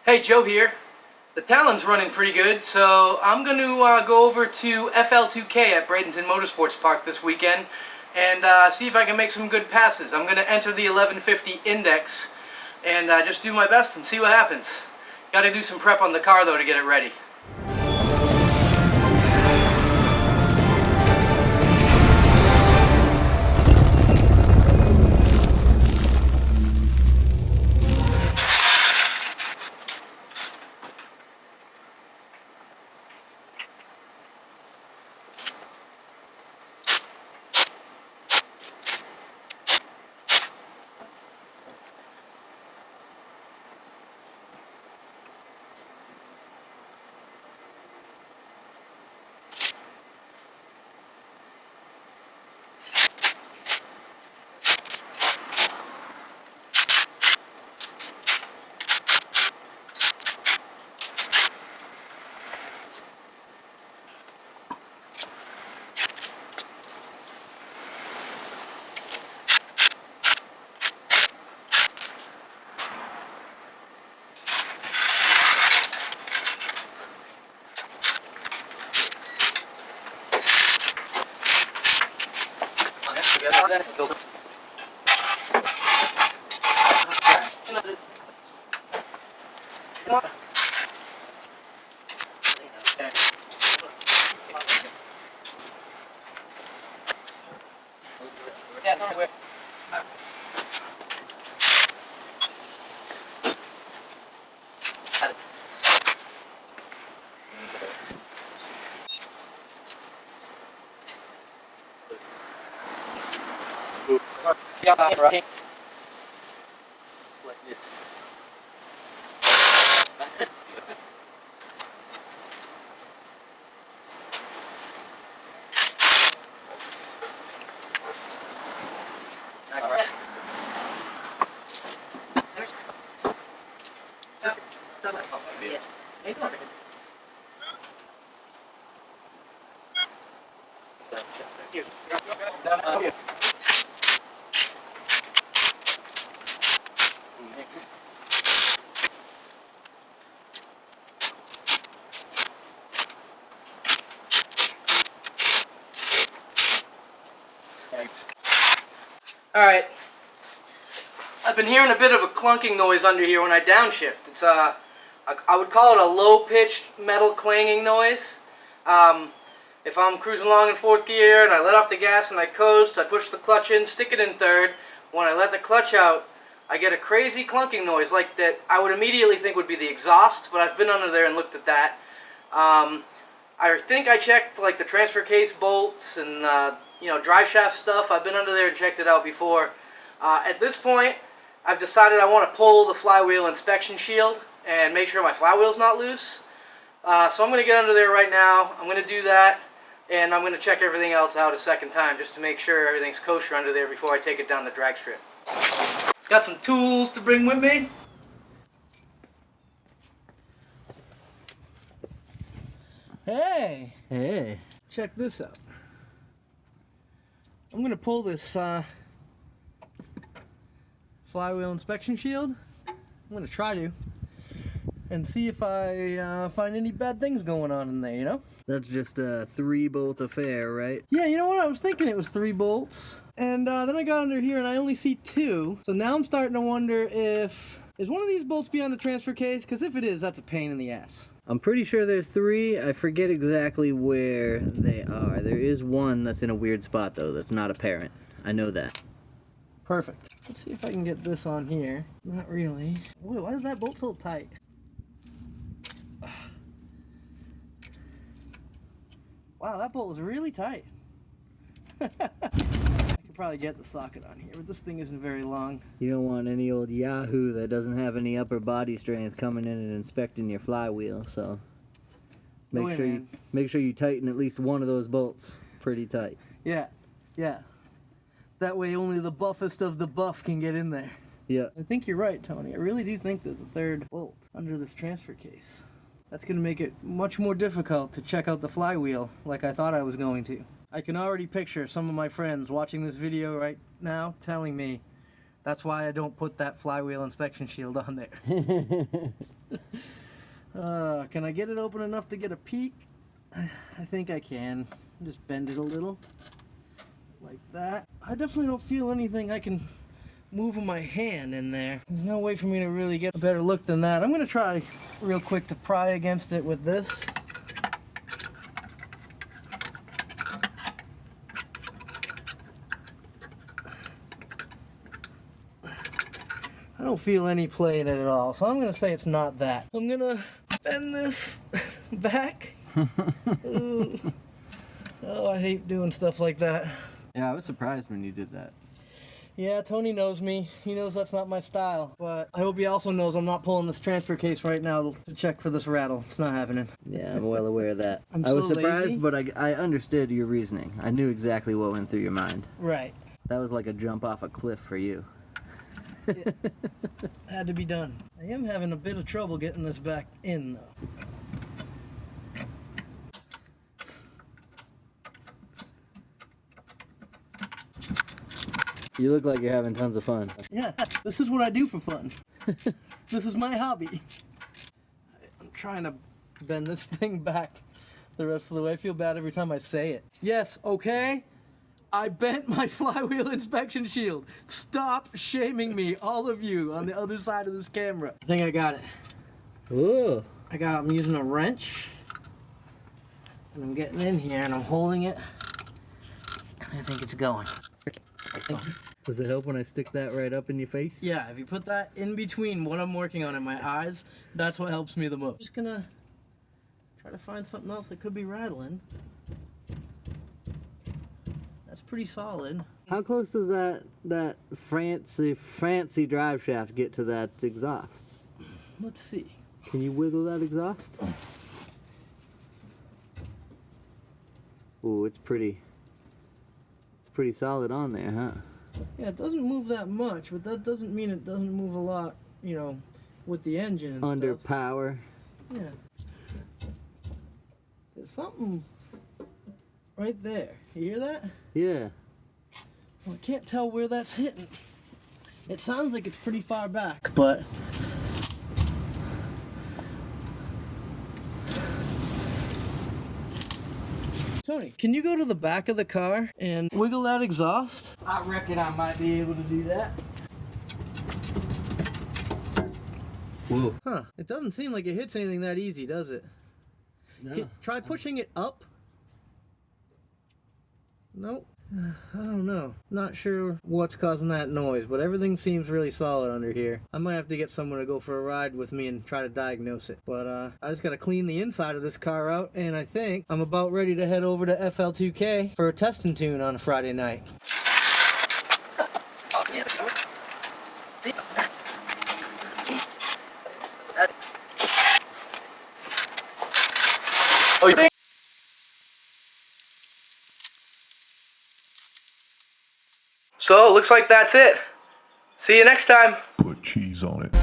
Hey, Joe here. The Talon's running pretty good, so I'm going to go over to FL2K at Bradenton Motorsports Park this weekend and see if I can make some good passes. I'm going to enter the 1150 index and just do my best and see what happens. Got to do some prep on the car though to get it ready. Alright, I've been hearing a bit of a clunking noise under here when I downshift. It's I would call it a low-pitched metal clanging noise. If I'm cruising along in fourth gear and I let off the gas and I coast, I push the clutch in, stick it in third. When I let the clutch out, I get a crazy clunking noise like that I would immediately think would be the exhaust, but I've been under there and looked at that. I think I checked like the transfer case bolts and drive shaft stuff. I've been under there and checked it out before. At this point, I've decided I want to pull the flywheel inspection shield and make sure my flywheel's not loose. So I'm going to get under there right now. I'm going to do that, and I'm going to check everything else out a second time just to make sure everything's kosher under there before I take it down the drag strip. Got some tools to bring with me. Hey! Hey. Check this out. I'm going to pull this flywheel inspection shield. I'm going to try to. And see if I find any bad things going on in there, you know? That's just a 3-bolt affair, right? Yeah, you know what? I was thinking it was 3 bolts. And then I got under here and I only see 2. So now I'm starting to wonder if... Is one of these bolts beyond the transfer case? Because if it is, that's a pain in the ass. I'm pretty sure there's 3. I forget exactly where they are. There is one that's in a weird spot, though, that's not apparent. I know that. Perfect. Let's see if I can get this on here. Not really. Wait, why is that bolt so tight? Wow, that bolt was really tight. I could probably get the socket on here, but this thing isn't very long. You don't want any old Yahoo that doesn't have any upper body strength coming in and inspecting your flywheel, so make sure you tighten at least one of those bolts pretty tight. Yeah. That way only the buffest of the buff can get in there. Yeah. I think you're right, Tony. I really do think there's a 3rd bolt under this transfer case. That's going to make it much more difficult to check out the flywheel like I thought I was going to. I can already picture some of my friends watching this video right now telling me that's why I don't put that flywheel inspection shield on there. Can I get it open enough to get a peek? I think I can. Just bend it a little. Like that. I definitely don't feel anything I can move with my hand in there. There's no way for me to really get a better look than that. I'm gonna try real quick to pry against it with this. I don't feel any play in it at all, so I'm gonna say it's not that. I'm gonna bend this back. Ooh. Oh, I hate doing stuff like that. Yeah, I was surprised when you did that. Yeah, Tony knows me. He knows that's not my style. But I hope he also knows I'm not pulling this transfer case right now to check for this rattle. It's not happening. Yeah, I'm well aware of that. I'm I was so surprised, lazy. but I understood your reasoning. I knew exactly what went through your mind. Right. That was like a jump off a cliff for you. It had to be done. I am having a bit of trouble getting this back in, though. You look like you're having tons of fun. Yeah, this is what I do for fun. This is my hobby. I'm trying to bend this thing back the rest of the way. I feel bad every time I say it. Yes, okay? I bent my flywheel inspection shield. Stop shaming me, all of you, on the other side of this camera. I think I got it. Ooh. I'm using a wrench. And I'm getting in here and I'm holding it. I think it's going. Does it help when I stick that right up in your face? Yeah, if you put that in between what I'm working on in my eyes, that's what helps me the most. Just gonna try to find something else that could be rattling. That's pretty solid. How close does that fancy drive shaft get to that exhaust? Let's see. Can you wiggle that exhaust? Ooh, it's pretty solid on there, huh? Yeah, it doesn't move that much, but that doesn't mean it doesn't move a lot, you know, with the engine and Under stuff. power. Yeah. There's something right there. You hear that? Yeah. Well, I can't tell where that's hitting. It sounds like it's pretty far back, but Tony, can you go to the back of the car and wiggle that exhaust? I reckon I might be able to do that. Whoa. Huh. It doesn't seem like it hits anything that easy, does it? No. Try pushing it up. Nope. I don't know. Not sure what's causing that noise, but everything seems really solid under here. I might have to get someone to go for a ride with me and try to diagnose it. But I just gotta clean the inside of this car out, and I think I'm about ready to head over to FL2K for a test and tune on a Friday night. Oh, you think? So, looks like that's it. See you next time. Put cheese on it.